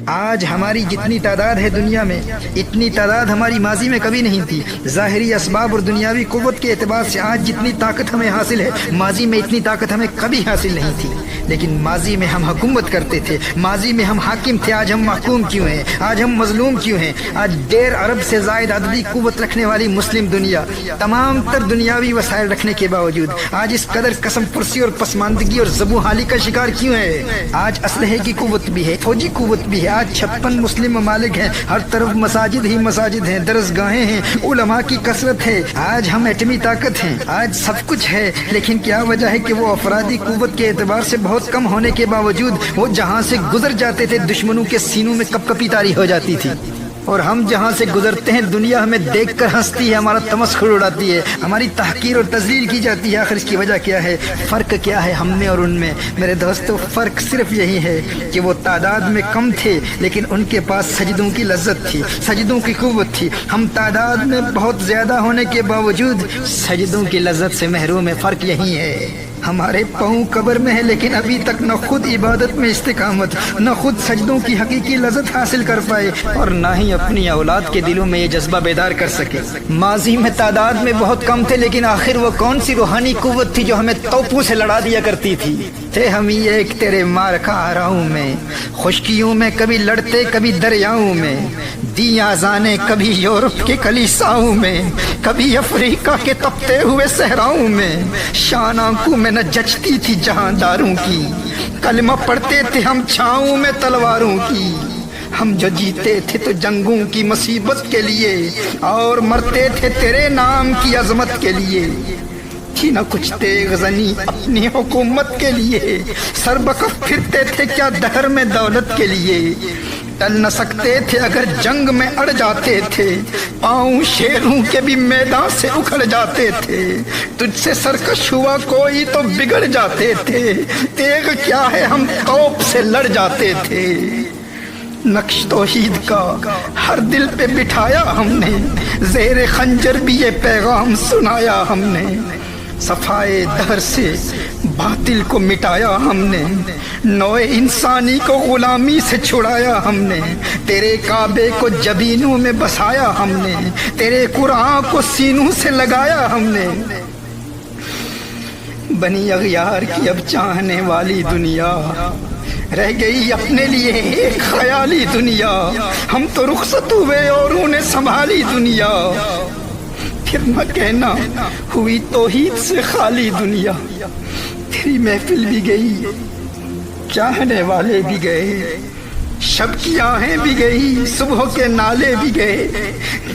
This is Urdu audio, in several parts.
آج ہماری جتنی تعداد ہے دنیا میں، اتنی تعداد ہماری ماضی میں کبھی نہیں تھی۔ ظاہری اسباب اور دنیاوی قوت کے اعتبار سے آج جتنی طاقت ہمیں حاصل ہے، ماضی میں اتنی طاقت ہمیں کبھی حاصل نہیں تھی۔ لیکن ماضی میں ہم حکومت کرتے تھے، ماضی میں ہم حاکم تھے، آج ہم محکوم کیوں ہیں؟ آج ہم مظلوم کیوں ہیں؟ آج 1.5 ارب سے زائد عددی قوت رکھنے والی مسلم دنیا، تمام تر دنیاوی وسائل رکھنے کے باوجود آج اس قدر قسم پرسی اور پسماندگی اور زبوں حالی کا شکار کیوں ہے؟ آج اسلحے کی قوت بھی ہے، فوجی قوت بھی ہے، آج 56 مسلم ممالک ہیں، ہر طرف مساجد ہی مساجد ہیں، درسگاہیں ہیں، علماء کی کثرت ہے، آج ہم ایٹمی طاقت ہیں، آج سب کچھ ہے۔ لیکن کیا وجہ ہے کہ وہ افرادی قوت کے اعتبار سے بہت کم ہونے کے باوجود وہ جہاں سے گزر جاتے تھے دشمنوں کے سینوں میں کپ کپی طاری ہو جاتی تھی، اور ہم جہاں سے گزرتے ہیں دنیا ہمیں دیکھ کر ہنستی ہے، ہمارا تمسخر اڑاتی ہے، ہماری تحقیر اور تذلیل کی جاتی ہے۔ آخر اس کی وجہ کیا ہے؟ فرق کیا ہے ہم میں اور ان میں؟ میرے دوستو، فرق صرف یہی ہے کہ وہ تعداد میں کم تھے لیکن ان کے پاس سجدوں کی لذت تھی، سجدوں کی قوت تھی۔ ہم تعداد میں بہت زیادہ ہونے کے باوجود سجدوں کی لذت سے محروم ہے۔ فرق یہی ہے۔ ہمارے پاؤں قبر میں ہے لیکن ابھی تک نہ خود عبادت میں استقامت، نہ خود سجدوں کی حقیقی لذت حاصل کر پائے، اور نہ ہی اپنی اولاد کے دلوں میں یہ جذبہ بیدار کر سکے۔ ماضی میں تعداد میں بہت کم تھے لیکن آخر وہ کون سی روحانی قوت تھی جو ہمیں توپوں سے لڑا دیا کرتی تھی؟ تھے ہم ایک تیرے مارکا آراؤں میں، خشکیوں میں کبھی لڑتے کبھی دریاؤں میں، دی آزانے کبھی یورپ کے کلیساؤں میں، کبھی افریقہ کے تپتے ہوئے صحراؤں میں، شان آنکھوں میں نہ جچتی تھی جہاں داروں کی، کلمہ پڑھتے تھے ہم چھاؤں میں تلواروں کی، ہم جو جیتے تھے تو جنگوں کی مصیبت کے لیے، اور مرتے تھے تیرے نام کی عظمت کے لیے، تھی نہ کچھ تیغ زنی اپنی حکومت کے لیے، سر بکف پھرتے تھے کیا دہر میں دولت کے لیے، ٹل نہ سکتے تھے اگر جنگ میں اڑ جاتے تھے، پاؤں شیروں کے بھی میدان سے اکھڑ جاتے تھے، تجھ سے سرکش ہوا کوئی تو بگڑ جاتے تھے، تیغ کیا ہے ہم توپ سے لڑ جاتے تھے، نقش توحید کا ہر دل پہ بٹھایا ہم نے، زیر خنجر بھی یہ پیغام سنایا ہم نے، صفائے دہر سے باطل کو مٹایا ہم نے، نوع انسانی کو غلامی سے چھڑایا ہم نے، تیرے کعبے کو جبینوں میں بسایا ہم نے، تیرے قرآن کو سینوں سے لگایا ہم نے۔ بنی اغیار کی اب چاہنے والی دنیا رہ گئی اپنے لیے ایک خیالی دنیا، ہم تو رخصت ہوئے اور انہیں سنبھالی دنیا، پھر نہ کہنا ہوئی توحید سے خالی دنیا، تیری محفل بھی گئی، چاہنے والے بھی گئے، شب کی آہیں بھی گئی، صبح کے نالے بھی گئے،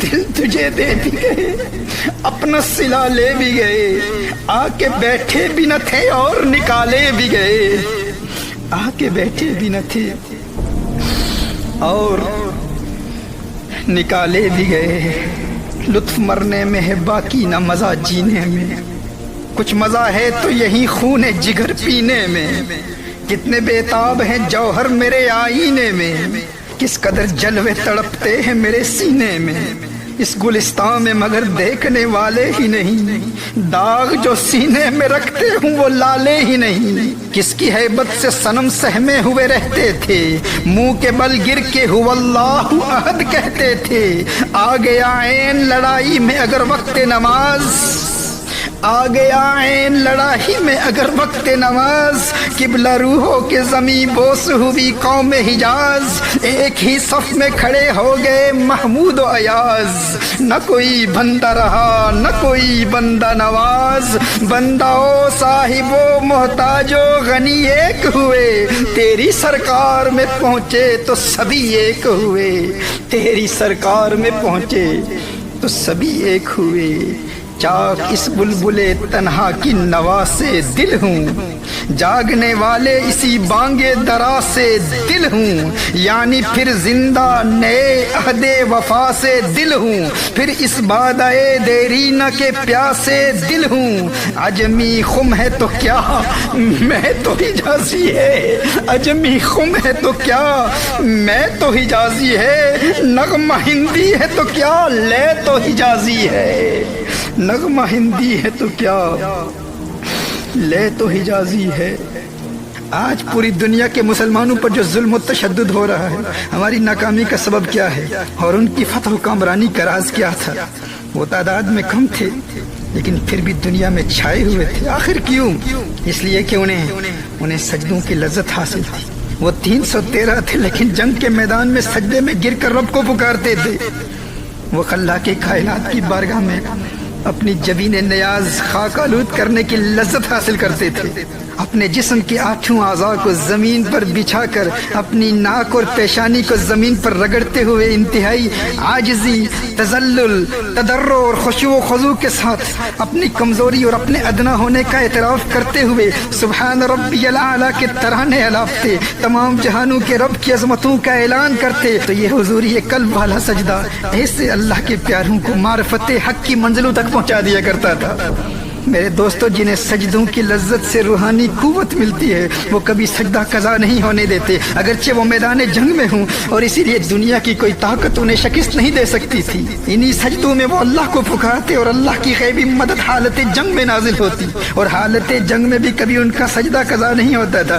دل تجھے دے بھی گئے، اپنا صلہ لے بھی گئے، آ کے بیٹھے بھی نہ تھے اور نکالے بھی گئے، آ کے بیٹھے بھی نہ تھے اور نکالے بھی گئے۔ لطف مرنے میں ہے باقی نہ مزہ جینے میں، کچھ مزہ ہے تو یہی خون جگر پینے میں، کتنے بےتاب ہیں جوہر میرے آئینے میں، کس قدر جلوے تڑپتے ہیں میرے سینے میں، اس گلستان میں مگر دیکھنے والے ہی نہیں، داغ جو سینے میں رکھتے ہوں وہ لالے ہی نہیں، کس کی ہیبت سے صنم سہمے ہوئے رہتے تھے، منہ کے بل گر کے ہو اللہ احد کہتے تھے، آ گیا عین لڑائی میں اگر وقت نماز، آ گیا عین لڑائی میں اگر وقت نماز، قبلہ روحوں کے زمین بوس ہوئی قوم حجاز، ایک ہی صف میں کھڑے ہو گئے محمود و ایاز، نہ کوئی بندہ رہا نہ کوئی بندہ نواز، بندہ و صاحب و محتاج و غنی ایک ہوئے، تیری سرکار میں پہنچے تو سبھی ایک ہوئے، تیری سرکار میں پہنچے تو سبھی ایک ہوئے، چاک اس بلبل تنہا کی نوا سے دل ہوں، جاگنے والے اسی بانگے درا سے دل ہوں، یعنی پھر زندہ نئے عہد وفا سے دل ہوں، پھر اس بادئے دیرینہ کے پیاسے دل ہوں، عجمی خم ہے تو کیا میں تو حجازی ہے، عجمی خم ہے تو کیا میں تو حجازی ہے، نغمہ ہندی ہے تو کیا لے تو حجازی ہے، نغمہ ہندی ہے تو کیا لے تو حجازی ہے، آج پوری دنیا کے مسلمانوں پر جو ظلم و تشدد ہو رہا ہے، ہماری ناکامی کا سبب کیا ہے اور ان کی فتح و کامرانی کا راز کیا تھا؟ وہ تعداد میں کم تھے لیکن پھر بھی دنیا میں چھائے ہوئے تھے۔ آخر کیوں؟ اس لیے کہ انہیں سجدوں کی لذت حاصل تھی۔ وہ 313 تھے لیکن جنگ کے میدان میں سجدے میں گر کر رب کو پکارتے تھے۔ وہ خلاق کائنات کی بارگاہ میں اپنی جبین نیاز خاک آلود کرنے کی لذت حاصل کرتے تھے۔ اپنے جسم کے 8 اعضاء کو زمین پر بچھا کر اپنی ناک اور پیشانی کو زمین پر رگڑتے ہوئے انتہائی عاجزی، تذلل، تضرع اور خشوع و خضوع کے ساتھ اپنی کمزوری اور اپنے ادنا ہونے کا اعتراف کرتے ہوئے سبحان ربی الاعلیٰ کے ترانے الاپتے، تمام جہانوں کے رب کی عظمتوں کا اعلان کرتے، تو یہ حضوری قلب والا سجدہ ایسے اللہ کے پیاروں کو معرفت حق کی منزلوں تک پہنچا دیا کرتا تھا۔ میرے دوستو، جنہیں سجدوں کی لذت سے روحانی قوت ملتی ہے وہ کبھی سجدہ قضا نہیں ہونے دیتے، اگرچہ وہ میدان جنگ میں ہوں، اور اسی لیے دنیا کی کوئی طاقت انہیں شکست نہیں دے سکتی تھی۔ انہی سجدوں میں وہ اللہ کو پکارتے اور اللہ کی غیبی مدد حالت جنگ میں نازل ہوتی، اور حالت جنگ میں بھی کبھی ان کا سجدہ قضا نہیں ہوتا تھا۔